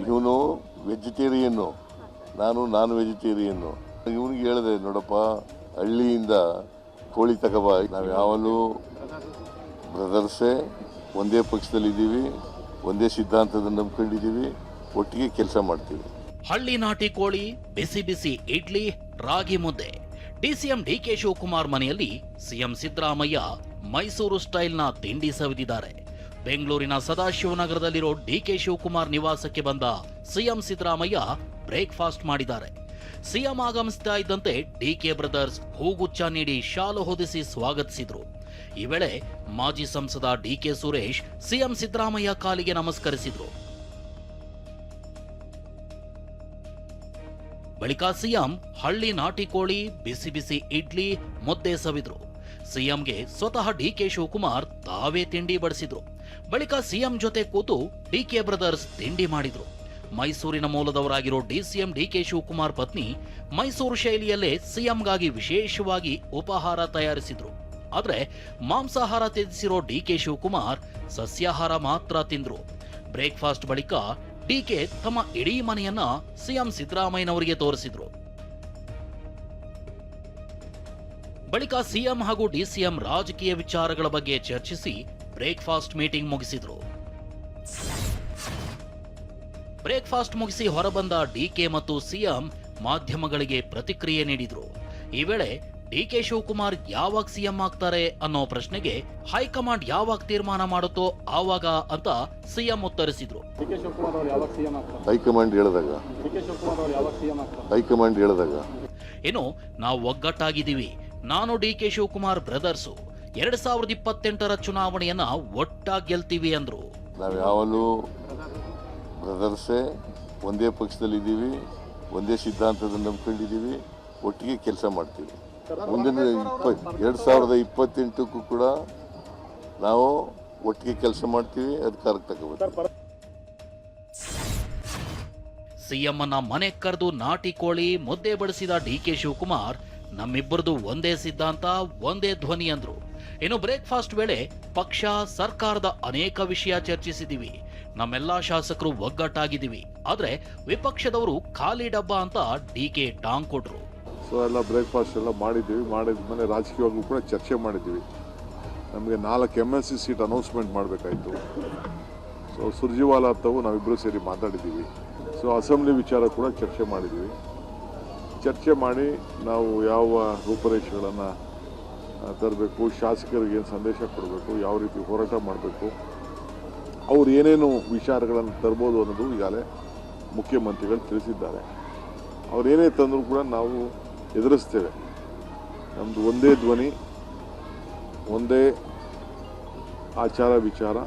ಇವನು ವೆಜಿಟೇರಿಯನ್ನು, ನಾನು ವೆಜಿಟೇರಿಯನ್ನು. ಇವನಿಗೆ ಹೇಳಿದೆ, ನೋಡಪ್ಪ ಹಳ್ಳಿಯಿಂದ ಕೋಳಿ ತಗೋಬಾ, ನಾವು ಯಾವಾಗಲೂ ಬ್ರದರ್ಸೇ, ಒಂದೇ ಪಕ್ಷದಲ್ಲಿದ್ದೀವಿ, ಒಂದೇ ಸಿದ್ಧಾಂತದ ನಂಬ್ಕೊಂಡಿದ್ದೀವಿ, ಒಟ್ಟಿಗೆ ಕೆಲಸ ಮಾಡ್ತೀವಿ. ಹಳ್ಳಿ ನಾಟಿ ಕೋಳಿ, ಬಿಸಿ ಬಿಸಿ ಇಡ್ಲಿ, ರಾಗಿ ಮುದ್ದೆ. ಡಿಸಿಎಂ ಡಿಕೆ ಶಿವಕುಮಾರ್ ಮನೆಯಲ್ಲಿ ಸಿಎಂ ಸಿದ್ದರಾಮಯ್ಯ ಮೈಸೂರು ಸ್ಟೈಲ್ನ ತಿಂಡಿ ಸವಿದಿದ್ದಾರೆ. ಬೆಂಗಳೂರಿನ ಸದಾಶಿವನಗರದಲ್ಲಿರೋ ಡಿಕೆ ಶಿವಕುಮಾರ್ ನಿವಾಸಕ್ಕೆ ಬಂದ ಸಿಎಂ ಸಿದ್ದರಾಮಯ್ಯ ಬ್ರೇಕ್ಫಾಸ್ಟ್ ಮಾಡಿದ್ದಾರೆ. ಸಿಎಂ ಆಗಮಿಸ್ತಾ ಇದ್ದಂತೆ ಡಿಕೆ ಬ್ರದರ್ಸ್ ಹೂಗುಚ್ಛ ನೀಡಿ ಶಾಲು ಹೊದಿಸಿ ಸ್ವಾಗತಿಸಿದ್ರು. ಈ ವೇಳೆ ಮಾಜಿ ಸಂಸದ ಡಿಕೆ ಸುರೇಶ್ ಸಿಎಂ ಸಿದ್ದರಾಮಯ್ಯ ಕಾಲಿಗೆ ನಮಸ್ಕರಿಸಿದ್ರು. ಬಳಿಕ ಸಿಎಂ ಹಳ್ಳಿ ನಾಟಿ ಕೋಳಿ, ಬಿಸಿ ಬಿಸಿ ಇಡ್ಲಿ, ಮುದ್ದೆ ಸವಿದ್ರು. ಸಿಎಂಗೆ ಸ್ವತಃ ಡಿಕೆ ಶಿವಕುಮಾರ್ ತಾವೇ ತಿಂಡಿ ಬಡಿಸಿದ್ರು. ಬಳಿಕ ಸಿಎಂ ಜೊತೆ ಕೂತು ಡಿಕೆ ಬ್ರದರ್ಸ್ ತಿಂಡಿ ಮಾಡಿದ್ರು. ಮೈಸೂರಿನ ಮೂಲದವರಾಗಿರೋ ಡಿಸಿಎಂ ಡಿಕೆ ಶಿವಕುಮಾರ್ ಪತ್ನಿ ಮೈಸೂರು ಶೈಲಿಯಲ್ಲೇ ಸಿಎಂಗಾಗಿ ವಿಶೇಷವಾಗಿ ಉಪಹಾರ ತಯಾರಿಸಿದ್ರು. ಆದ್ರೆ ಮಾಂಸಾಹಾರ ತ್ಯಜಿಸಿರೋ ಡಿಕೆ ಶಿವಕುಮಾರ್ ಸಸ್ಯಾಹಾರ ಮಾತ್ರ ತಿಂದ್ರು. ಬ್ರೇಕ್ಫಾಸ್ಟ್ ಬಳಿಕ ಡಿಕೆ ತಮ್ಮ ಇಡೀ ಮನೆಯನ್ನ ಸಿಎಂ ಸಿದ್ದರಾಮಯ್ಯನವರಿಗೆ ತೋರಿಸಿದ್ರು. ಬಳಿಕ ಸಿಎಂ ಹಾಗೂ ಡಿಸಿಎಂ ರಾಜಕೀಯ ವಿಚಾರಗಳ ಬಗ್ಗೆ ಚರ್ಚಿಸಿ ಬ್ರೇಕ್ಫಾಸ್ಟ್ ಮೀಟಿಂಗ್ ಮುಗಿಸಿದ್ರು. ಬ್ರೇಕ್ಫಾಸ್ಟ್ ಮುಗಿಸಿ ಹೊರಬಂದ ಡಿಕೆ ಮತ್ತು ಸಿಎಂ ಮಾಧ್ಯಮಗಳಿಗೆ ಪ್ರತಿಕ್ರಿಯೆ ನೀಡಿದ್ರು. ಈ ವೇಳೆ ಡಿಕೆ ಶಿವಕುಮಾರ್ ಯಾವಾಗ ಸಿಎಂ ಆಗ್ತಾರೆ ಅನ್ನೋ ಪ್ರಶ್ನೆಗೆ ಹೈಕಮಾಂಡ್ ಯಾವಾಗ ತೀರ್ಮಾನ ಮಾಡುತ್ತೋ ಆವಾಗ ಅಂತ ಸಿಎಂ ಉತ್ತರಿಸಿದ್ರು. ಹೈಕಮಾಂಡ್ ಹೇಳಿದಾಗ ಇನ್ನು ನಾವು ಒಗ್ಗಟ್ಟಾಗಿದ್ದೀವಿ, ನಾನು ಡಿಕೆ ಶಿವಕುಮಾರ್ ಬ್ರದರ್ಸು 2028ರ ಚುನಾವಣೆಯನ್ನ ಒಟ್ಟಾಗಿ ಗೆಲ್ತೀವಿ ಅಂದ್ರು. ನಾವು ಯಾವಾಗಲೂ ಬ್ರದರ್ಸೇ, ಒಂದೇ ಪಕ್ಷದಲ್ಲಿದ್ದೀವಿ, ಒಂದೇ ಸಿದ್ಧಾಂತದ ನಂಬ್ಕೊಂಡಿದ್ದೀವಿ, ಒಟ್ಟಿಗೆ ಕೆಲಸ ಮಾಡ್ತೀವಿ. ಮುಂದಿನ 2028ಕ್ಕೂ ಕೂಡ ನಾವು ಒಟ್ಟಿಗೆ ಕೆಲಸ ಮಾಡ್ತೀವಿ, ಅಧಿಕಾರಕ್ಕೆ ತಗೋಬೇಕು. ಸಿಎಂ ಅನ್ನ ಮನೆ ಕರೆದು ನಾಟಿ ಕೋಳಿ, ಮುದ್ದೆ ಬಡಿಸಿದ ಡಿಕೆ ಶಿವಕುಮಾರ್ ನಮ್ಮಿಬ್ಬರದು ಒಂದೇ ಸಿದ್ಧಾಂತ, ಒಂದೇ ಧ್ವನಿ ಅಂದ್ರು. ಇನ್ನು ಬ್ರೇಕ್ಫಾಸ್ಟ್ ವೇಳೆ ಪಕ್ಷ, ಸರ್ಕಾರದ ಅನೇಕ ವಿಷಯ ಚರ್ಚಿಸಿದೀವಿ, ನಮ್ಮೆಲ್ಲಾ ಶಾಸಕರು ಒಗ್ಗಟ್ಟಾಗಿದ್ದೀವಿ, ಆದ್ರೆ ವಿಪಕ್ಷದವರು ಖಾಲಿ ಡಬ್ಬ ಅಂತ ಡಿಕೆ ಟಾಂಗ್ ಕೊಟ್ರು. ಸೊ ಎಲ್ಲ ಬ್ರೇಕ್ಫಾಸ್ಟ್ ಎಲ್ಲ ಮಾಡಿದ್ಮೇಲೆ ರಾಜಕೀಯವಾಗೂ ಕೂಡ ಚರ್ಚೆ ಮಾಡಿದ್ದೀವಿ. ನಮಗೆ 4 MLC ಸೀಟ್ ಅನೌನ್ಸ್ಮೆಂಟ್ ಮಾಡಬೇಕಾಯಿತು. ಸೊ ಸುರ್ಜಿವಾಲ ಅಂತವು ನಾವಿಬ್ಬರು ಸೇರಿ ಮಾತಾಡಿದ್ದೀವಿ. ಸೊ ಅಸೆಂಬ್ಲಿ ವಿಚಾರ ಕೂಡ ಚರ್ಚೆ ಮಾಡಿದ್ದೀವಿ. ಚರ್ಚೆ ಮಾಡಿ ನಾವು ಯಾವ ರೂಪರೇಷೆಗಳನ್ನು ತರಬೇಕು, ಶಾಸಕರಿಗೆ ಏನು ಸಂದೇಶ ಕೊಡಬೇಕು, ಯಾವ ರೀತಿ ಹೋರಾಟ ಮಾಡಬೇಕು, ಅವ್ರು ಏನೇನು ವಿಚಾರಗಳನ್ನು ತರ್ಬೋದು ಅನ್ನೋದು ಈಗಾಗಲೇ ಮುಖ್ಯಮಂತ್ರಿಗಳು ತಿಳಿಸಿದ್ದಾರೆ. ಅವ್ರೇನೇ ತಂದರೂ ಕೂಡ ನಾವು ಎದುರಿಸ್ತೇವೆ. ನಮ್ಮದು ಒಂದೇ ಧ್ವನಿ, ಒಂದೇ ಆಚಾರ ವಿಚಾರ.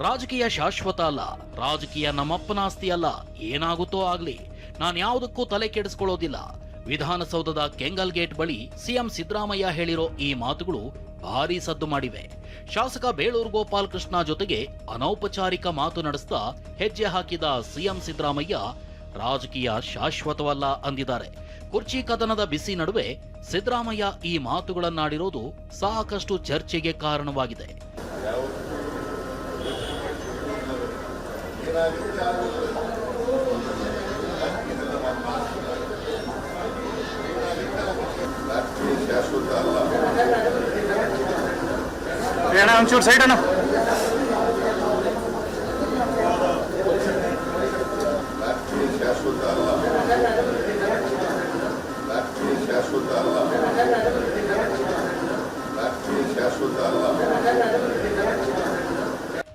ರಾಜಕೀಯ ಶಾಶ್ವತ ಅಲ್ಲ, ರಾಜಕೀಯ ನಮ್ಮಪ್ಪನ ಆಸ್ತಿ ಅಲ್ಲ, ಏನಾಗುತ್ತೋ ಆಗ್ಲಿ, ನಾನು ಯಾವುದಕ್ಕೂ ತಲೆ ಕೆಡಿಸ್ಕೊಳ್ಳೋದಿಲ್ಲ. ವಿಧಾನಸೌಧದ ಕೆಂಗಲ್ ಗೇಟ್ ಬಳಿ ಸಿಎಂ ಸಿದ್ದರಾಮಯ್ಯ ಹೇಳಿರೋ ಈ ಮಾತುಗಳು ಭಾರೀ ಸದ್ದು ಮಾಡಿವೆ. ಶಾಸಕ ಬೇಳೂರು ಗೋಪಾಲ್ ಕೃಷ್ಣ ಜೊತೆಗೆ ಅನೌಪಚಾರಿಕ ಮಾತು ನಡೆಸ್ತಾ ಹೆಜ್ಜೆ ಹಾಕಿದ ಸಿಎಂ ಸಿದ್ದರಾಮಯ್ಯ ರಾಜಕೀಯ ಶಾಶ್ವತವಲ್ಲ ಅಂದಿದ್ದಾರೆ. ಕುರ್ಚಿ ಕದನದ ಬಿಸಿ ನಡುವೆ ಸಿದ್ದರಾಮಯ್ಯ ಈ ಮಾತುಗಳನ್ನಾಡಿರೋದು ಸಾಕಷ್ಟು ಚರ್ಚೆಗೆ ಕಾರಣವಾಗಿದೆ. ಒಂಚೂರು ಸೈಡ್ ಅಣ್ಣ.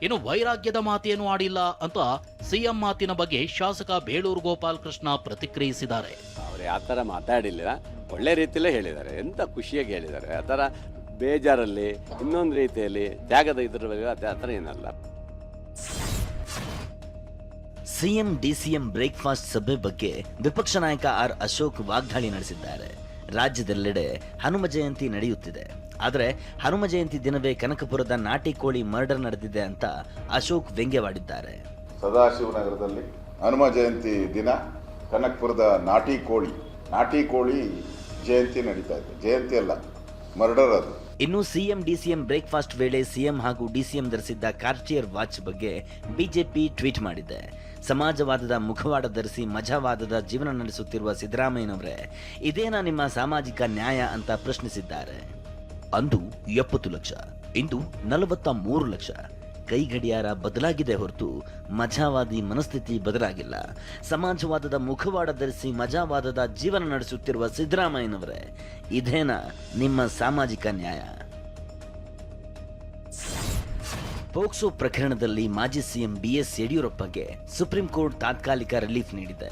ಇನ್ನು ವೈರಾಗ್ಯದ ಮಾತೇನು ಆಡಿಲ್ಲ ಅಂತ ಸಿಎಂ ಮಾತಿನ ಬಗ್ಗೆ ಶಾಸಕ ಬೇಳೂರು ಗೋಪಾಲ್ ಕೃಷ್ಣ ಪ್ರತಿಕ್ರಿಯಿಸಿದ್ದಾರೆ. ಅವರು ಆ ಥರ ಮಾತಾಡಿಲ್ಲ, ಒಳ್ಳೆ ರೀತಿಯಲ್ಲೇ ಹೇಳಿದ್ದಾರೆ, ಎಂತ ಖುಷಿಯಾಗಿ ಹೇಳಿದ್ದಾರೆ. ಆ ಥರ ಬೇಜಾರಲ್ಲಿ ಇನ್ನೊಂದು ರೀತಿಯಲ್ಲಿ ತ್ಯಾಗದ ಇದ್ರ ಬಗ್ಗೆ ಆ ಥರ ಏನಲ್ಲ. ಸಿಎಂ ಡಿಸಿಎಂ ಬ್ರೇಕ್ಫಾಸ್ಟ್ ಸಭೆ ಬಗ್ಗೆ ವಿಪಕ್ಷ ನಾಯಕ ಆರ್ ಅಶೋಕ್ ವಾಗ್ದಾಳಿ ನಡೆಸಿದ್ದಾರೆ. ರಾಜ್ಯದೆಲ್ಲೆಡೆ ಹನುಮ ಜಯಂತಿ ನಡೆಯುತ್ತಿದೆ, ಆದರೆ ಹನುಮ ಜಯಂತಿ ದಿನವೇ ಕನಕಪುರದ ನಾಟಿ ಕೋಳಿ ಮರ್ಡರ್ ನಡೆದಿದೆ ಅಂತ ಅಶೋಕ್ ವ್ಯಂಗ್ಯವಾಡಿದ್ದಾರೆ. ಸದಾಶಿವನಗರದಲ್ಲಿ ಹನುಮ ಜಯಂತಿ ದಿನ ಕನಕಪುರದ ನಾಟಿ ಕೋಳಿ ಜಯಂತಿ ನಡೀತಾ ಇದೆ. ಜಯಂತಿ ಅಲ್ಲ, ಮರ್ಡರ್ ಅದು. ಇನ್ನು ಸಿಎಂ ಡಿಸಿಎಂ ಬ್ರೇಕ್ಫಾಸ್ಟ್ ವೇಳೆ ಸಿಎಂ ಹಾಗೂ ಡಿಸಿಎಂ ಧರಿಸಿದ್ದ ಕಾರ್ಟಿಯರ್ ವಾಚ್ ಬಗ್ಗೆ ಬಿಜೆಪಿ ಟ್ವೀಟ್ ಮಾಡಿದೆ. ಸಮಾಜವಾದದ ಮುಖವಾಡ ಧರಿಸಿ ಮಜಾವಾದದ ಜೀವನ ನಡೆಸುತ್ತಿರುವ ಸಿದ್ದರಾಮಯ್ಯನವರೇ, ಇದೇನಾ ನಿಮ್ಮ ಸಾಮಾಜಿಕ ನ್ಯಾಯ ಅಂತ ಪ್ರಶ್ನಿಸಿದ್ದಾರೆ. ಅಂದು 70 ಲಕ್ಷ, ಇಂದು 43 ಲಕ್ಷ. ಕೈಗಡಿಯಾರ ಬದಲಾಗಿದೆ ಹೊರತು ಮಜಾವಾದಿ ಮನಸ್ಥಿತಿ ಬದಲಾಗಿಲ್ಲ. ಸಮಾಜವಾದದ ಮುಖವಾಡ ಧರಿಸಿ ಮಜಾವಾದದ ಜೀವನ ನಡೆಸುತ್ತಿರುವ ಸಿದ್ದರಾಮಯ್ಯನವರೇ, ಇದೇನಾ ನಿಮ್ಮ ಸಾಮಾಜಿಕ ನ್ಯಾಯ? ಪೋಕ್ಸೋ ಪ್ರಕರಣದಲ್ಲಿ ಮಾಜಿ ಸಿಎಂ ಬಿಎಸ್ ಯಡಿಯೂರಪ್ಪಗೆ ಸುಪ್ರೀಂ ಕೋರ್ಟ್ ತಾತ್ಕಾಲಿಕ ರಿಲೀಫ್ ನೀಡಿದೆ.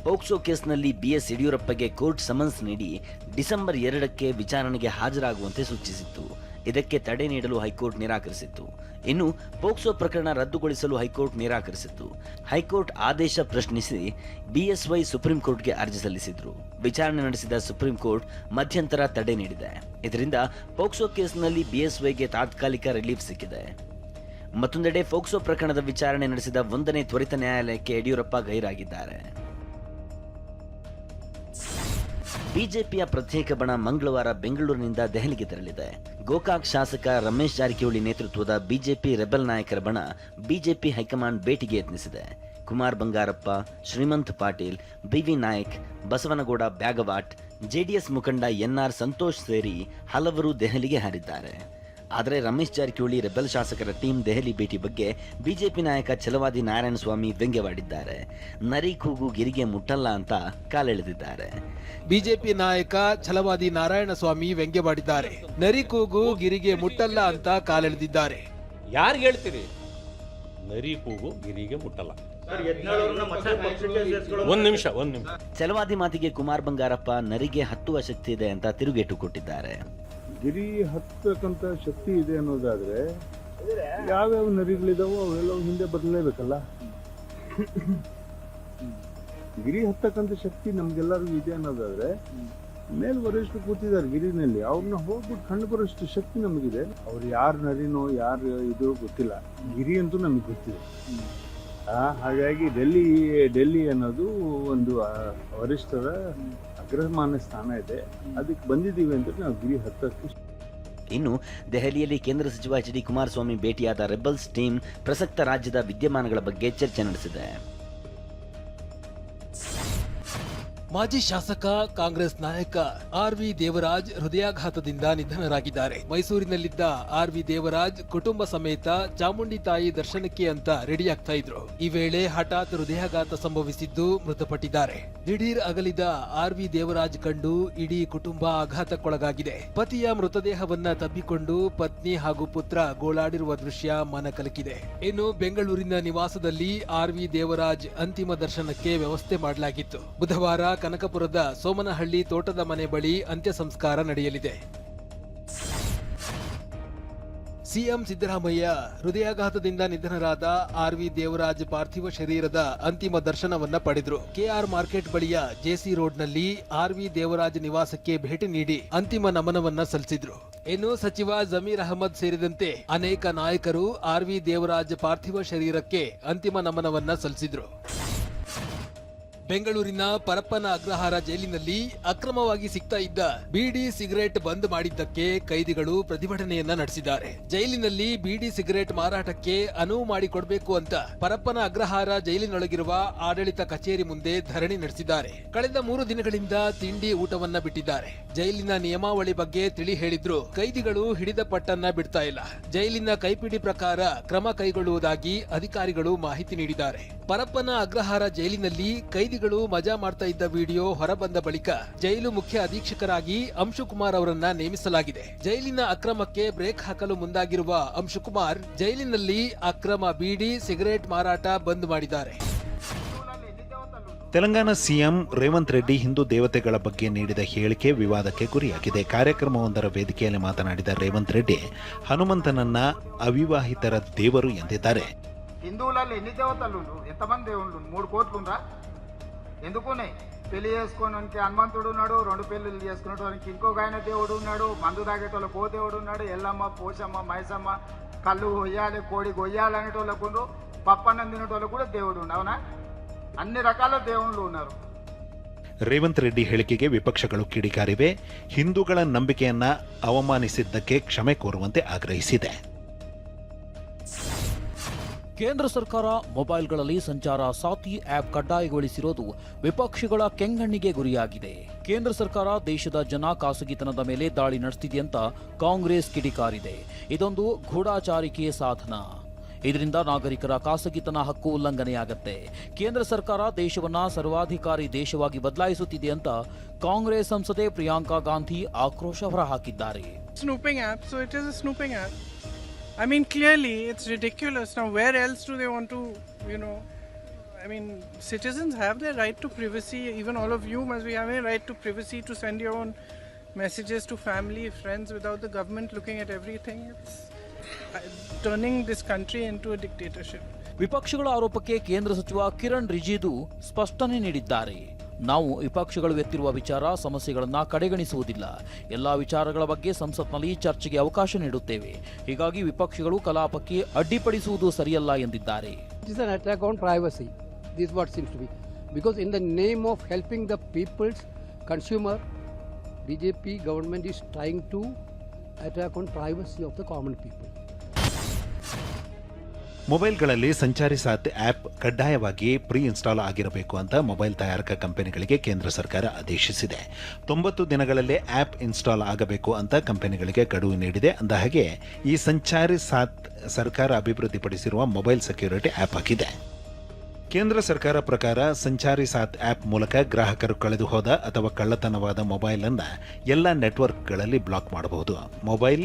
ಪೋಕ್ಸೋ ಕೇಸ್ನಲ್ಲಿ ಬಿಎಸ್ ಯಡಿಯೂರಪ್ಪಗೆ ಕೋರ್ಟ್ ಸಮನ್ಸ್ ನೀಡಿ ಡಿಸೆಂಬರ್ 2ಕ್ಕೆ ವಿಚಾರಣೆಗೆ ಹಾಜರಾಗುವಂತೆ ಸೂಚಿಸಿತ್ತು. ಇದಕ್ಕೆ ತಡೆ ನೀಡಲು ಹೈಕೋರ್ಟ್ ನಿರಾಕರಿಸಿತ್ತು. ಇನ್ನು ಪೋಕ್ಸೋ ಪ್ರಕರಣ ರದ್ದುಗೊಳಿಸಲು ಹೈಕೋರ್ಟ್ ನಿರಾಕರಿಸಿತ್ತು. ಹೈಕೋರ್ಟ್ ಆದೇಶ ಪ್ರಶ್ನಿಸಿ ಬಿಎಸ್ವೈ ಸುಪ್ರೀಂ ಕೋರ್ಟ್ಗೆ ಅರ್ಜಿ ಸಲ್ಲಿಸಿದ್ರು. ವಿಚಾರಣೆ ನಡೆಸಿದ ಸುಪ್ರೀಂ ಕೋರ್ಟ್ ಮಧ್ಯಂತರ ತಡೆ ನೀಡಿದೆ. ಇದರಿಂದ ಪೋಕ್ಸೋ ಕೇಸ್ನಲ್ಲಿ ಬಿಎಸ್ವೈಗೆ ತಾತ್ಕಾಲಿಕ ರಿಲೀಫ್ ಸಿಕ್ಕಿದೆ. ಮತ್ತೊಂದೆಡೆ ಪೋಕ್ಸೋ ಪ್ರಕರಣದ ವಿಚಾರಣೆ ನಡೆಸಿದ 1ನೇ ತ್ವರಿತ ನ್ಯಾಯಾಲಯಕ್ಕೆ ಯಡಿಯೂರಪ್ಪ ಗೈರಾಗಿದ್ದಾರೆ. ಬಿಜೆಪಿಯ ಪ್ರತ್ಯೇಕ ಬಣ ಮಂಗಳವಾರ ಬೆಂಗಳೂರಿನಿಂದ ದೆಹಲಿಗೆ ತೆರಳಿದೆ. ಗೋಕಾಕ್ ಶಾಸಕ ರಮೇಶ್ ಜಾರಕಿಹೊಳಿ ನೇತೃತ್ವದ ಬಿಜೆಪಿ ರೆಬೆಲ್ ನಾಯಕರ ಬಣ ಬಿಜೆಪಿ ಹೈಕಮಾಂಡ್ ಭೇಟಿಗೆ ಯತ್ನಿಸಿದೆ. ಕುಮಾರ್ ಬಂಗಾರಪ್ಪ, ಶ್ರೀಮಂತ್ ಪಾಟೀಲ್, ಬಿವಿ ನಾಯಕ್, ಬಸವನಗೌಡ ಬ್ಯಾಗವಾಟ್, ಜೆಡಿಎಸ್ ಮುಖಂಡ ಎನ್ಆರ್ ಸಂತೋಷ್ ಸೇರಿ ಹಲವರು ದೆಹಲಿಗೆ ಹಾರಿದ್ದಾರೆ. ಆದರೆ ರಮೇಶ್ ಜಾರಕಿಹೊಳಿ ರೆಬೆಲ್ ಶಾಸಕರ ಟೀಮ್ ದೆಹಲಿ ಭೇಟಿ ಬಗ್ಗೆ ಬಿಜೆಪಿ ನಾಯಕ ಛಲವಾದಿ ನಾರಾಯಣಸ್ವಾಮಿ ವ್ಯಂಗ್ಯವಾಡಿದ್ದಾರೆ. ನರಿ ಕೂಗು ಗಿರಿಗೆ ಮುಟ್ಟಲ್ಲ ಅಂತ ಕಾಲೆಳೆದಿದ್ದಾರೆ. ಬಿಜೆಪಿ ನಾಯಕ ಛಲವಾದಿ ನಾರಾಯಣಸ್ವಾಮಿ ವ್ಯಂಗ್ಯವಾಡಿದ್ದಾರೆ. ನರಿ ಕೂಗು ಗಿರಿಗೆ ಮುಟ್ಟಲ್ಲ ಅಂತ ಕಾಲೆಳೆದಿದ್ದಾರೆ. ಯಾರಿಗೆ ಹೇಳ್ತೀರಿ? ನರಿ ಕೂಗು ಗಿರಿಗೆ ಮುಟ್ಟಲ್ಲ. ಒಂದ್ ನಿಮಿಷ. ಛಲವಾದಿ ಮಾತಿಗೆ ಕುಮಾರ್ ಬಂಗಾರಪ್ಪ ನರಿಗೆ ಹತ್ತುವ ಶಕ್ತಿ ಇದೆ ಅಂತ ತಿರುಗೇಟು ಕೊಟ್ಟಿದ್ದಾರೆ. ಗಿರಿ ಹತ್ತಕ್ಕಂತ ಶಕ್ತಿ ಇದೆ ಅನ್ನೋದಾದ್ರೆ ಯಾವ್ಯಾವ ನರಿಗಳಿದಾವೋ ಅವೆಲ್ಲ ಹಿಂದೆ ಬದಲೇಬೇಕಲ್ಲ. ಗಿರಿ ಹತ್ತಕ್ಕಂತ ಶಕ್ತಿ ನಮ್ಗೆಲ್ಲರಿಗೂ ಇದೆ ಅನ್ನೋದಾದ್ರೆ ಮೇಲ್ವರೆಷ್ಟು ಕೂತಿದ್ದಾರೆ ಗಿರಿನಲ್ಲಿ, ಅವ್ರನ್ನ ಹೋಗ್ಬಿಟ್ಟು ಕಂಡು ಬರೋಷ್ಟು ಶಕ್ತಿ ನಮಗಿದೆ. ಅವ್ರು ಯಾರು ನರಿನೋ ಯಾರು ಇದು ಗೊತ್ತಿಲ್ಲ, ಗಿರಿ ಅಂತೂ ನಮಗೆ ಗೊತ್ತಿದೆ. ಹಾಗಾಗಿ ಡೆಲ್ಲಿ ಅನ್ನೋದು ಒಂದು ವರಿಷ್ಠರ ಅಗ್ರಮಾನ್ಯ ಸ್ಥಾನ ಇದೆ. ಅದಕ್ಕೆ ಬಂದಿದ್ದೀವಿ ಅಂತ ನಾವು ಗಿರಿ ಹತ್ತಕ್ಕೆ. ಇನ್ನು ದೆಹಲಿಯಲ್ಲಿ ಕೇಂದ್ರ ಸಚಿವ ಎಚ್ ಡಿ ಕುಮಾರಸ್ವಾಮಿ ಭೇಟಿಯಾದ ರೆಬಲ್ಸ್ ಟೀಮ್ ಪ್ರಸಕ್ತ ರಾಜ್ಯದ ವಿದ್ಯಮಾನಗಳ ಬಗ್ಗೆ ಚರ್ಚೆ ನಡೆಸಿದೆ. ಮಾಜಿ ಶಾಸಕ ಕಾಂಗ್ರೆಸ್ ನಾಯಕ ಆರ್.ವಿ. ದೇವರಾಜ್ ಹೃದಯಾಘಾತದಿಂದ ನಿಧನರಾಗಿದ್ದಾರೆ. ಮೈಸೂರಿನಲ್ಲಿದ್ದ ಆರ್.ವಿ. ದೇವರಾಜ್ ಕುಟುಂಬ ಸಮೇತ ಚಾಮುಂಡಿ ತಾಯಿ ದರ್ಶನಕ್ಕೆ ಅಂತ ರೆಡಿಯಾಗ್ತಾ ಇದ್ರು. ಈ ವೇಳೆ ಹಠಾತ್ ಹೃದಯಾಘಾತ ಸಂಭವಿಸಿದ್ದು ಮೃತಪಟ್ಟಿದ್ದಾರೆ. ದಿಢೀರ್ ಅಗಲಿದ ಆರ್.ವಿ. ದೇವರಾಜ್ ಕಂಡು ಇಡೀ ಕುಟುಂಬ ಆಘಾತಕ್ಕೊಳಗಾಗಿದೆ. ಪತಿಯ ಮೃತದೇಹವನ್ನ ತಬ್ಬಿಕೊಂಡು ಪತ್ನಿ ಹಾಗೂ ಪುತ್ರ ಗೋಳಾಡಿರುವ ದೃಶ್ಯ ಮನ ಕಲಕಿದೆ. ಇನ್ನು ಬೆಂಗಳೂರಿನ ನಿವಾಸದಲ್ಲಿ ಆರ್.ವಿ. ದೇವರಾಜ್ ಅಂತಿಮ ದರ್ಶನಕ್ಕೆ ವ್ಯವಸ್ಥೆ ಮಾಡಲಾಗಿತ್ತು. ಬುಧವಾರ ಕನಕಪುರದ ಸೋಮನಹಳ್ಳಿ ತೋಟದ ಮನೆ ಬಳಿ ಅಂತ್ಯ ಸಂಸ್ಕಾರ ನಡೆಯಲಿದೆ. ಸಿಎಂ ಸಿದ್ದರಾಮಯ್ಯ ಹೃದಯಾಘಾತದಿಂದ ನಿಧನರಾದ ಆರ್.ವಿ. ದೇವರಾಜ್ ಪಾರ್ಥಿವ ಶರೀರದ ಅಂತಿಮ ದರ್ಶನವನ್ನ ಪಡೆದರು. ಕೆಆರ್ ಮಾರ್ಕೆಟ್ ಬಳಿಯ ಜೆಸಿ ರೋಡ್ನಲ್ಲಿ ಆರ್.ವಿ. ದೇವರಾಜ್ ನಿವಾಸಕ್ಕೆ ಭೇಟಿ ನೀಡಿ ಅಂತಿಮ ನಮನವನ್ನ ಸಲ್ಲಿಸಿದ್ರು. ಇನ್ನು ಸಚಿವ ಜಮೀರ್ ಅಹಮದ್ ಸೇರಿದಂತೆ ಅನೇಕ ನಾಯಕರು ಆರ್.ವಿ. ದೇವರಾಜ್ ಪಾರ್ಥಿವ ಶರೀರಕ್ಕೆ ಅಂತಿಮ ನಮನವನ್ನ ಸಲ್ಲಿಸಿದ್ರು. ಬೆಂಗಳೂರಿನ ಪರಪ್ಪನ ಅಗ್ರಹಾರ ಜೈಲಿನಲ್ಲಿ ಅಕ್ರಮವಾಗಿ ಸಿಗ್ತಾ ಇದ್ದ ಬೀಡಿ ಸಿಗರೇಟ್ ಬಂದ್ ಮಾಡಿದ್ದಕ್ಕೆ ಕೈದಿಗಳು ಪ್ರತಿಭಟನೆಯನ್ನ ನಡೆಸಿದ್ದಾರೆ. ಜೈಲಿನಲ್ಲಿ ಬೀಡಿ ಸಿಗರೇಟ್ ಮಾರಾಟಕ್ಕೆ ಅನುವು ಮಾಡಿಕೊಡಬೇಕು ಅಂತ ಪರಪ್ಪನ ಅಗ್ರಹಾರ ಜೈಲಿನೊಳಗಿರುವ ಆಡಳಿತ ಕಚೇರಿ ಮುಂದೆ ಧರಣಿ ನಡೆಸಿದ್ದಾರೆ. ಕಳೆದ 3 ದಿನಗಳಿಂದ ತಿಂಡಿ ಊಟವನ್ನ ಬಿಟ್ಟಿದ್ದಾರೆ. ಜೈಲಿನ ನಿಯಮಾವಳಿ ಬಗ್ಗೆ ತಿಳಿ ಹೇಳಿದ್ರು ಕೈದಿಗಳು ಹಿಡಿದ ಪಟ್ಟನ್ನ ಬಿಡ್ತಾ ಇಲ್ಲ. ಜೈಲಿನ ಕೈಪಿಡಿ ಪ್ರಕಾರ ಕ್ರಮ ಕೈಗೊಳ್ಳುವುದಾಗಿ ಅಧಿಕಾರಿಗಳು ಮಾಹಿತಿ ನೀಡಿದ್ದಾರೆ. ಪರಪ್ಪನ ಅಗ್ರಹಾರ ಜೈಲಿನಲ್ಲಿ ಕೈದಿಗಳು ಮಜಾ ಮಾಡ್ತಾ ಇದ್ದ ವಿಡಿಯೋ ಹೊರಬಂದ ಬಳಿಕ ಜೈಲು ಮುಖ್ಯ ಅಧೀಕ್ಷಕರಾಗಿ ಅಂಶುಕುಮಾರ್ ಅವರನ್ನ ನೇಮಿಸಲಾಗಿದೆ. ಜೈಲಿನ ಅಕ್ರಮಕ್ಕೆ ಬ್ರೇಕ್ ಹಾಕಲು ಮುಂದಾಗಿರುವ ಅಂಶುಕುಮಾರ್ ಜೈಲಿನಲ್ಲಿ ಅಕ್ರಮ ಬೀಡಿ ಸಿಗರೇಟ್ ಮಾರಾಟ ಬಂದ್ ಮಾಡಿದ್ದಾರೆ. ತೆಲಂಗಾಣ ಸಿಎಂ ರೇವಂತ್ ರೆಡ್ಡಿ ಹಿಂದೂ ದೇವತೆಗಳ ಬಗ್ಗೆ ನೀಡಿದ ಹೇಳಿಕೆ ವಿವಾದಕ್ಕೆ ಗುರಿಯಾಗಿದೆ. ಕಾರ್ಯಕ್ರಮವೊಂದರ ವೇದಿಕೆಯಲ್ಲಿ మాట్లాడిದ ರೇವಂತ್ రెడ్డి హనుమంతనన్న అవివాహిತರ ದೇವರು ಎಂದಿದ್ದಾರೆ. హిందువులలో ఎన్ని దేవతలు, ఎంతమంది దేవుళ్ళు? 3 కోట్లుందా? ఎందుకున్నాయి? పెళ్లి చేసుకోవడానికి హనుమంతుడు ఉన్నాడు, 2 పెళ్లిళ్ళు చేసుకునేటోనికి ఇంకొక ఆయన దేవుడు ఉన్నాడు, మందు తాగేటోళ్ళకి ఓ దేవుడు ఉన్నాడు, ఎల్లమ్మ, పోషమ్మ, మైసమ్మ, కళ్ళు కొయ్యాలి, కోడి కొయ్యాలి అనేటోళ్ళకు, పప్పన్నం తినేటోళ్ళకు కూడా దేవుడు ఉన్నాడు. అవునా? అన్ని రకాల దేవుళ్ళు ఉన్నారు. ರೇವಂತ್ ರೆಡ್ಡಿ ಹೇಳಿಕೆಗೆ ವಿಪಕ್ಷಗಳು ಕಿಡಿಕಾರಿವೆ. ಹಿಂದೂಗಳ ನಂಬಿಕೆಯನ್ನ ಅವಮಾನಿಸಿದ್ದಕ್ಕೆ ಕ್ಷಮೆ ಕೋರುವಂತೆ ಆಗ್ರಹಿಸಿದೆ. ಕೇಂದ್ರ ಸರ್ಕಾರ ಮೊಬೈಲ್ಗಳಲ್ಲಿ ಸಂಚಾರ ಸಾಥಿ ಆಪ್ ಕಡ್ಡಾಯಗೊಳಿಸಿರೋದು ವಿಪಕ್ಷಗಳ ಕೆಂಗಣ್ಣಿಗೆ ಗುರಿಯಾಗಿದೆ. ಕೇಂದ್ರ ಸರ್ಕಾರ ದೇಶದ ಜನ ಖಾಸಗಿತನದ ಮೇಲೆ ದಾಳಿ ನಡೆಸುತ್ತಿದೆ ಅಂತ ಕಾಂಗ್ರೆಸ್ ಕಿಡಿಕಾರಿದೆ. ಇದೊಂದು ಗೂಢಾಚಾರಿಕೆಯ ಸಾಧನ. ಇದರಿಂದ ನಾಗರಿಕರ ಖಾಸಗಿತನ ಹಕ್ಕು ಉಲ್ಲಂಘನೆಯಾಗತ್ತೆ. ಕೇಂದ್ರ ಸರ್ಕಾರ ದೇಶವನ್ನ ಸರ್ವಾಧಿಕಾರಿ ದೇಶವಾಗಿ ಬದಲಾಯಿಸುತ್ತಿದೆ ಅಂತ ಕಾಂಗ್ರೆಸ್ ಸಂಸದೆ ಪ್ರಿಯಾಂಕಾ ಗಾಂಧಿ ಆಕ್ರೋಶ ಹೊರಹಾಕಿದ್ದಾರೆ. Snooping app, so it is a snooping app. I mean, clearly, it's ridiculous. Now, where else do they want to, citizens have their right to privacy. Even all of you must be having a right to privacy to send your own messages to family, friends, without the government looking at everything. It's turning this country into a dictatorship. ವಿಪಕ್ಷಗಳ ಆರೋಪಕ್ಕೆ ಕೇಂದ್ರ ಸಚಿವ ಕಿರಣ್ ರಿಜಿಜು ಸ್ಪಷ್ಟನೆ ನೀಡಿದ್ದಾರೆ. ನಾವು ವಿಪಕ್ಷಗಳು ಎತ್ತಿರುವ ವಿಚಾರ ಸಮಸ್ಯೆಗಳನ್ನು ಕಡೆಗಣಿಸುವುದಿಲ್ಲ. ಎಲ್ಲಾ ವಿಚಾರಗಳ ಬಗ್ಗೆ ಸಂಸತ್ನಲ್ಲಿ ಚರ್ಚೆಗೆ ಅವಕಾಶ ನೀಡುತ್ತೇವೆ. ಹೀಗಾಗಿ ವಿಪಕ್ಷಗಳು ಕಲಾಪಕ್ಕೆ ಅಡ್ಡಿಪಡಿಸುವುದು ಸರಿಯಲ್ಲ ಎಂದಿದ್ದಾರೆ. It is an attack on privacy. This is what seems to be. Because in the name of helping the people's consumer, BJP government is trying to attack on privacy of the common people. ಮೊಬೈಲ್ಗಳಲ್ಲಿ ಸಂಚಾರಿ ಸಾಥ್ app ಕಡ್ಡಾಯವಾಗಿ pre install ಆಗಿರಬೇಕು ಅಂತ mobile ತಯಾರಕ ಕಂಪನಿಗಳಿಗೆ ಕೇಂದ್ರ ಸರ್ಕಾರ ಆದೇಶಿಸಿದೆ. 90 ದಿನಗಳಲ್ಲೇ ಆ್ಯಪ್ ಇನ್ಸ್ಟಾಲ್ ಆಗಬೇಕು ಅಂತ ಕಂಪನಿಗಳಿಗೆ ಗಡುವು ನೀಡಿದೆ. ಅಂದಹಾಗೆ ಈ ಸಂಚಾರಿ ಸಾಥ್ ಸರ್ಕಾರ ಅಭಿವೃದ್ಧಿಪಡಿಸಿರುವ ಮೊಬೈಲ್ ಸೆಕ್ಯೂರಿಟಿ ಆ್ಯಪ್ ಆಗಿದೆ. ಕೇಂದ್ರ ಸರ್ಕಾರ ಪ್ರಕಾರ ಸಂಚಾರಿ ಸಾಥ್ ಆ್ಯಪ್ ಮೂಲಕ ಗ್ರಾಹಕರು ಕಳೆದು ಹೋದ ಅಥವಾ ಕಳ್ಳತನವಾದ ಮೊಬೈಲ್ ಅನ್ನು ಎಲ್ಲ ನೆಟ್ವರ್ಕ್ಗಳಲ್ಲಿ ಬ್ಲಾಕ್ ಮಾಡಬಹುದು. ಮೊಬೈಲ್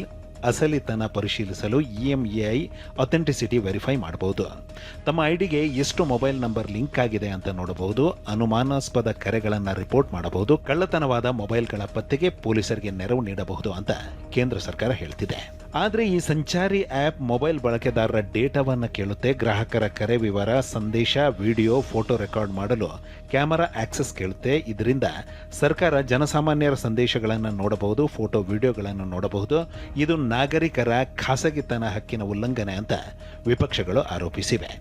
ಅಸಲಿತನ ಪರಿಶೀಲಿಸಲು EMEI ಅಥೆಂಟಿಸಿಟಿ ವೆರಿಫೈ ಮಾಡಬಹುದು. ತಮ್ಮ ಐಡಿಗೆ ಎಷ್ಟು ಮೊಬೈಲ್ ನಂಬರ್ ಲಿಂಕ್ ಆಗಿದೆ ಅಂತ ನೋಡಬಹುದು. ಅನುಮಾನಾಸ್ಪದ ಕರೆಗಳನ್ನು ರಿಪೋರ್ಟ್ ಮಾಡಬಹುದು. ಕಳ್ಳತನವಾದ ಮೊಬೈಲ್ಗಳ ಪತ್ತೆಗೆ ಪೊಲೀಸರಿಗೆ ನೆರವು ನೀಡಬಹುದು ಅಂತ ಕೇಂದ್ರ ಸರ್ಕಾರ ಹೇಳ್ತಿದೆ. ಆದರೆ ಈ ಸಂಚಾರಿ ಆ್ಯಪ್ ಮೊಬೈಲ್ ಬಳಕೆದಾರರ ಡೇಟಾವನ್ನು ಕೇಳುತ್ತೆ. ಗ್ರಾಹಕರ ಕರೆ ವಿವರ, ಸಂದೇಶ, ವಿಡಿಯೋ, ಫೋಟೋ ರೆಕಾರ್ಡ್ ಮಾಡಲು ಕ್ಯಾಮೆರಾ ಆಕ್ಸೆಸ್ ಕೇಳುತ್ತೆ. ಇದರಿಂದ ಸರ್ಕಾರ ಜನಸಾಮಾನ್ಯರ ಸಂದೇಶಗಳನ್ನು ನೋಡಬಹುದು, ಫೋಟೋ ವಿಡಿಯೋಗಳನ್ನು ನೋಡಬಹುದು. ಇದು ನಾಗರಿಕರ ಖಾಸಗಿತನ ಹಕ್ಕಿನ ಉಲ್ಲಂಘನೆ ಅಂತ ವಿಪಕ್ಷಗಳು ಆರೋಪಿಸಿವೆ.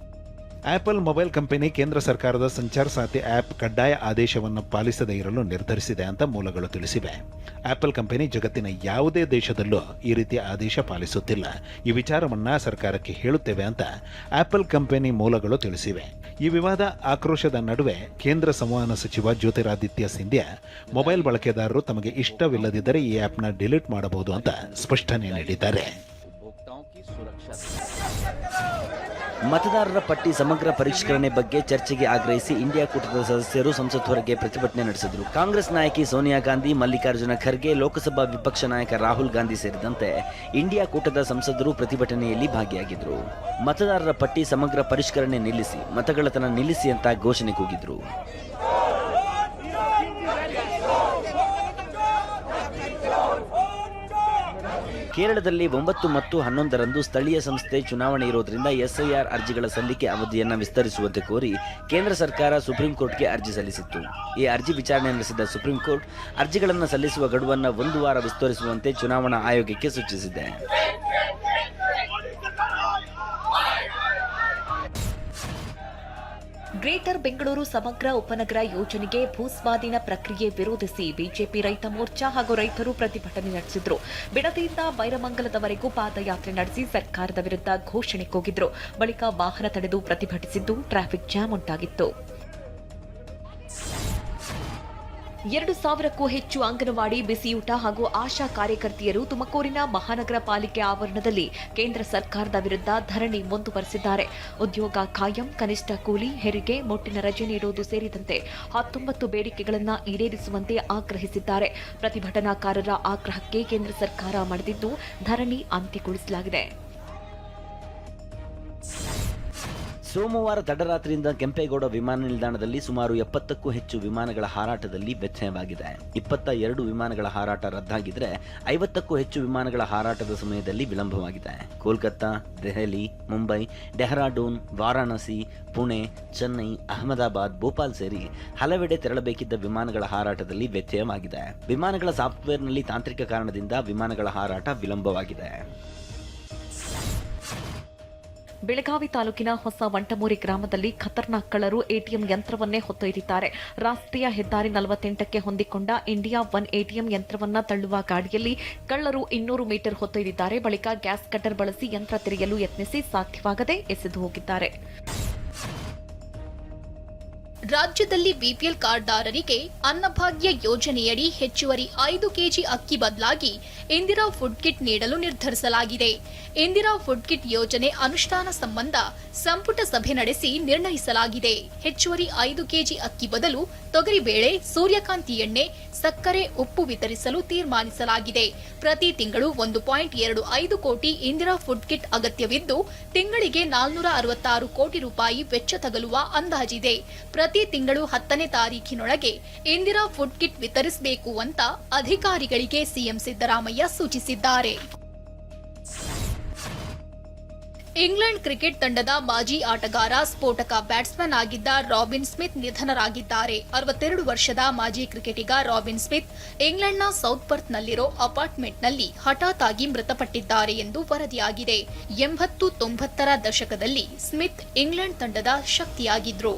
ಆಪಲ್ ಮೊಬೈಲ್ ಕಂಪನಿ ಕೇಂದ್ರ ಸರ್ಕಾರದ ಸಂಚಾರ ಸಾಥಿ ಆ್ಯಪ್ ಕಡ್ಡಾಯ ಆದೇಶವನ್ನು ಪಾಲಿಸದೇ ಇರಲು ನಿರ್ಧರಿಸಿದೆ ಅಂತ ಮೂಲಗಳು ತಿಳಿಸಿವೆ. ಆಪಲ್ ಕಂಪನಿ ಜಗತ್ತಿನ ಯಾವುದೇ ದೇಶದಲ್ಲೂ ಈ ರೀತಿಯ ಆದೇಶ ಪಾಲಿಸುತ್ತಿಲ್ಲ. ಈ ವಿಚಾರವನ್ನು ಸರ್ಕಾರಕ್ಕೆ ಹೇಳುತ್ತೇವೆ ಅಂತ ಆಪಲ್ ಕಂಪನಿ ಮೂಲಗಳು ತಿಳಿಸಿವೆ. ಈ ವಿವಾದ ಆಕ್ರೋಶದ ನಡುವೆ ಕೇಂದ್ರ ಸಂವಹನ ಸಚಿವ ಜ್ಯೋತಿರಾದಿತ್ಯ ಸಿಂಧ್ಯಾ ಮೊಬೈಲ್ ಬಳಕೆದಾರರು ತಮಗೆ ಇಷ್ಟವಿಲ್ಲದಿದ್ದರೆ ಈ ಆ್ಯಪ್ನ ಡಿಲೀಟ್ ಮಾಡಬಹುದು ಅಂತ ಸ್ಪಷ್ಟನೆ ನೀಡಿದ್ದಾರೆ. ಮತದಾರರ ಪಟ್ಟಿ ಸಮಗ್ರ ಪರಿಷ್ಕರಣೆ ಬಗ್ಗೆ ಚರ್ಚೆಗೆ ಆಗ್ರಹಿಸಿ ಇಂಡಿಯಾ ಕೂಟದ ಸದಸ್ಯರು ಸಂಸತ್ ಹೊರಗೆ ಪ್ರತಿಭಟನೆ ನಡೆಸಿದರು. ಕಾಂಗ್ರೆಸ್ ನಾಯಕಿ ಸೋನಿಯಾ ಗಾಂಧಿ, ಮಲ್ಲಿಕಾರ್ಜುನ ಖರ್ಗೆ, ಲೋಕಸಭಾ ವಿಪಕ್ಷ ನಾಯಕ ರಾಹುಲ್ ಗಾಂಧಿ ಸೇರಿದಂತೆ ಇಂಡಿಯಾ ಕೂಟದ ಸಂಸದರು ಪ್ರತಿಭಟನೆಯಲ್ಲಿ ಭಾಗಿಯಾಗಿದ್ದರು. ಮತದಾರರ ಪಟ್ಟಿ ಸಮಗ್ರ ಪರಿಷ್ಕರಣೆ ನಿಲ್ಲಿಸಿ, ಮತಗಳತನ ನಿಲ್ಲಿಸಿ ಅಂತ ಘೋಷಣೆ ಕೂಗಿದ್ರು. ಕೇರಳದಲ್ಲಿ 9 ಮತ್ತು 11ರಂದು ಸ್ಥಳೀಯ ಸಂಸ್ಥೆ ಚುನಾವಣೆ ಇರೋದ್ರಿಂದ SIR ಅರ್ಜಿಗಳ ಸಲ್ಲಿಕೆ ಅವಧಿಯನ್ನು ವಿಸ್ತರಿಸುವಂತೆ ಕೋರಿ ಕೇಂದ್ರ ಸರ್ಕಾರ ಸುಪ್ರೀಂ ಕೋರ್ಟ್ಗೆ ಅರ್ಜಿ ಸಲ್ಲಿಸಿತ್ತು. ಈ ಅರ್ಜಿ ವಿಚಾರಣೆ ನಡೆಸಿದ ಸುಪ್ರೀಂ ಕೋರ್ಟ್ ಅರ್ಜಿಗಳನ್ನು ಸಲ್ಲಿಸುವ ಗಡುವನ್ನು 1 ವಾರ ವಿಸ್ತರಿಸುವಂತೆ ಚುನಾವಣಾ ಆಯೋಗಕ್ಕೆ ಸೂಚಿಸಿದೆ. ಗ್ರೇಟರ್ ಬೆಂಗಳೂರು ಸಮಗ್ರ ಉಪನಗರ ಯೋಜನೆಗೆ ಭೂಸ್ವಾಧೀನ ಪ್ರಕ್ರಿಯೆ ವಿರೋಧಿಸಿ ಬಿಜೆಪಿ ರೈತ ಮೋರ್ಚಾ ಹಾಗೂ ರೈತರು ಪ್ರತಿಭಟನೆ ನಡೆಸಿದ್ರು. ಬಿಡದಿಯಿಂದ ಬೈರಮಂಗಲದವರೆಗೂ ಪಾದಯಾತ್ರೆ ನಡೆಸಿ ಸರ್ಕಾರದ ವಿರುದ್ಧ ಘೋಷಣೆ ಕೂಗಿದ್ರು. ಬಳಿಕ ವಾಹನ ತಡೆದು ಪ್ರತಿಭಟಿಸಿದ್ದು ಟ್ರಾಫಿಕ್ ಜಾಮ್ ಉಂಟಾಗಿತ್ತು. 2,000ಕ್ಕೂ ಹೆಚ್ಚು ಅಂಗನವಾಡಿ, ಬಿಸಿಯೂಟ ಹಾಗೂ ಆಶಾ ಕಾರ್ಯಕರ್ತೆಯರು ತುಮಕೂರಿನ ಮಹಾನಗರ ಪಾಲಿಕೆ ಆವರಣದಲ್ಲಿ ಕೇಂದ್ರ ಸರ್ಕಾರದ ವಿರುದ್ಧ ಧರಣಿ ಮುಂದುವರೆಸಿದ್ದಾರೆ. ಉದ್ಯೋಗ ಖಾಯಂ, ಕನಿಷ್ಠ ಕೂಲಿ, ಹೆರಿಗೆ, ಮುಟ್ಟಿನ ರಜೆ ನೀಡುವುದು ಸೇರಿದಂತೆ 19 ಬೇಡಿಕೆಗಳನ್ನು ಈಡೇರಿಸುವಂತೆ ಆಗ್ರಹಿಸಿದ್ದಾರೆ. ಪ್ರತಿಭಟನಾಕಾರರ ಆಗ್ರಹಕ್ಕೆ ಕೇಂದ್ರ ಸರ್ಕಾರ ಮಣಿದಿದ್ದು ಧರಣಿ ಅಂತ್ಯಗೊಳಿಸಲಾಗಿದೆ. ಸೋಮವಾರ ತಡರಾತ್ರಿಯಿಂದ ಕೆಂಪೇಗೌಡ ವಿಮಾನ ನಿಲ್ದಾಣದಲ್ಲಿ ಸುಮಾರು 70ಕ್ಕೂ ಹೆಚ್ಚು ವಿಮಾನಗಳ ಹಾರಾಟದಲ್ಲಿ ವ್ಯತ್ಯಯವಾಗಿದೆ. 22 ವಿಮಾನಗಳ ಹಾರಾಟ ರದ್ದಾಗಿದ್ರೆ 50ಕ್ಕೂ ಹೆಚ್ಚು ವಿಮಾನಗಳ ಹಾರಾಟದ ಸಮಯದಲ್ಲಿ ವಿಳಂಬವಾಗಿದೆ. ಕೋಲ್ಕತ್ತಾ, ದೆಹಲಿ, ಮುಂಬೈ, ಡೆಹ್ರಾಡೂನ್, ವಾರಾಣಸಿ, ಪುಣೆ, ಚೆನ್ನೈ, ಅಹಮದಾಬಾದ್, ಭೋಪಾಲ್ ಸೇರಿ ಹಲವೆಡೆ ತೆರಳಬೇಕಿದ್ದ ವಿಮಾನಗಳ ಹಾರಾಟದಲ್ಲಿ ವ್ಯತ್ಯಯವಾಗಿದೆ. ವಿಮಾನಗಳ ಸಾಫ್ಟ್ವೇರ್ನಲ್ಲಿ ತಾಂತ್ರಿಕ ಕಾರಣದಿಂದ ವಿಮಾನಗಳ ಹಾರಾಟ ವಿಳಂಬವಾಗಿದೆ. ಬೆಳಗಾವಿ ತಾಲೂಕಿನ ಹೊಸ ವಂಟಮೂರಿ ಗ್ರಾಮದಲ್ಲಿ ಖತರ್ನಾಕ್ ಕಳ್ಳರು ಎಟಿಎಂ ಯಂತ್ರವನ್ನೇ ಹೊತ್ತೊಯ್ದಿದ್ದಾರೆ. ರಾಷ್ಟ್ರೀಯ ಹೆದ್ದಾರಿ 48ಕ್ಕೆ ಹೊಂದಿಕೊಂಡ ಇಂಡಿಯಾ ಒನ್ ಎಟಿಎಂ ಯಂತ್ರವನ್ನ ತಳ್ಳುವ ಗಾಡಿಯಲ್ಲಿ ಕಳ್ಳರು 200 ಮೀಟರ್ ಹೊತ್ತೊಯ್ದಿದ್ದಾರೆ. ಬಳಿಕ ಗ್ಯಾಸ್ ಕಟರ್ ಬಳಸಿ ಯಂತ್ರ ತೆರೆಯಲು ಯತ್ನಿಸಿ ಸಾಧ್ಯವಾಗದೆ ಎಸೆದು ಹೋಗಿದ್ದಾರೆ. ರಾಜ್ಯದಲ್ಲಿ ಬಿಪಿಎಲ್ ಕಾರ್ಡ್ದಾರರಿಗೆ ಅನ್ನಭಾಗ್ಯ ಯೋಜನೆಯಡಿ ಹೆಚ್ಚುವರಿ 5 ಕೆಜಿ ಅಕ್ಕಿ ಬದಲಾಗಿ ಇಂದಿರಾ ಫುಡ್ ಕಿಟ್ ನೀಡಲು ನಿರ್ಧರಿಸಲಾಗಿದೆ. ಇಂದಿರಾ ಫುಡ್ ಕಿಟ್ ಯೋಜನೆ ಅನುಷ್ಠಾನ ಸಂಬಂಧ ಸಂಪುಟ ಸಭೆ ನಡೆಸಿ ನಿರ್ಣಯಿಸಲಾಗಿದೆ. ಹೆಚ್ಚುವರಿ 5 ಕೆಜಿ ಅಕ್ಕಿ ಬದಲು ತೊಗರಿಬೇಳೆ, ಸೂರ್ಯಕಾಂತಿ ಎಣ್ಣೆ, ಸಕ್ಕರೆ, ಉಪ್ಪು ವಿತರಿಸಲು ತೀರ್ಮಾನಿಸಲಾಗಿದೆ. ಪ್ರತಿ ತಿಂಗಳು 1.25 ಕೋಟಿ ಇಂದಿರಾ ಫುಡ್ ಕಿಟ್ ಅಗತ್ಯವಿದ್ದು, ತಿಂಗಳಿಗೆ 466 ಕೋಟಿ ರೂಪಾಯಿ ವೆಚ್ಚ ತಗಲುವ ಅಂದಾಜಿದೆ. ಪ್ರತಿ ತಿಂಗಳು 10ನೇ ತಾರೀಖಿನೊಳಗೆ ಇಂದಿರಾ ಫುಡ್ ಕಿಟ್ ವಿತರಿಸಬೇಕು ಅಂತ ಅಧಿಕಾರಿಗಳಿಗೆ ಸಿಎಂ ಸಿದ್ದರಾಮಯ್ಯ ಸೂಚಿಸಿದ್ದಾರೆ. ಇಂಗ್ಲೆಂಡ್ ಕ್ರಿಕೆಟ್ ತಂಡದ ಮಾಜಿ ಆಟಗಾರ, ಸ್ಫೋಟಕ ಬ್ಯಾಟ್ಸ್ಮನ್ ಆಗಿದ್ದ ರಾಬಿನ್ ಸ್ಮಿತ್ ನಿಧನರಾಗಿದ್ದಾರೆ. 62 ವರ್ಷದ ಮಾಜಿ ಕ್ರಿಕೆಟಿಗ ರಾಬಿನ್ ಸ್ಮಿತ್ ಇಂಗ್ಲೆಂಡ್ನ ಸೌತ್ ಪರ್ತ್ನಲ್ಲಿರೋ ಅಪಾರ್ಟ್ಮೆಂಟ್ನಲ್ಲಿ ಹಠಾತ್ ಆಗಿ ಮೃತಪಟ್ಟಿದ್ದಾರೆ ಎಂದು ವರದಿಯಾಗಿದೆ. 80-90ರ ದಶಕದಲ್ಲಿ ಸ್ಮಿತ್ ಇಂಗ್ಲೆಂಡ್ ತಂಡದ ಶಕ್ತಿಯಾಗಿದ್ರು.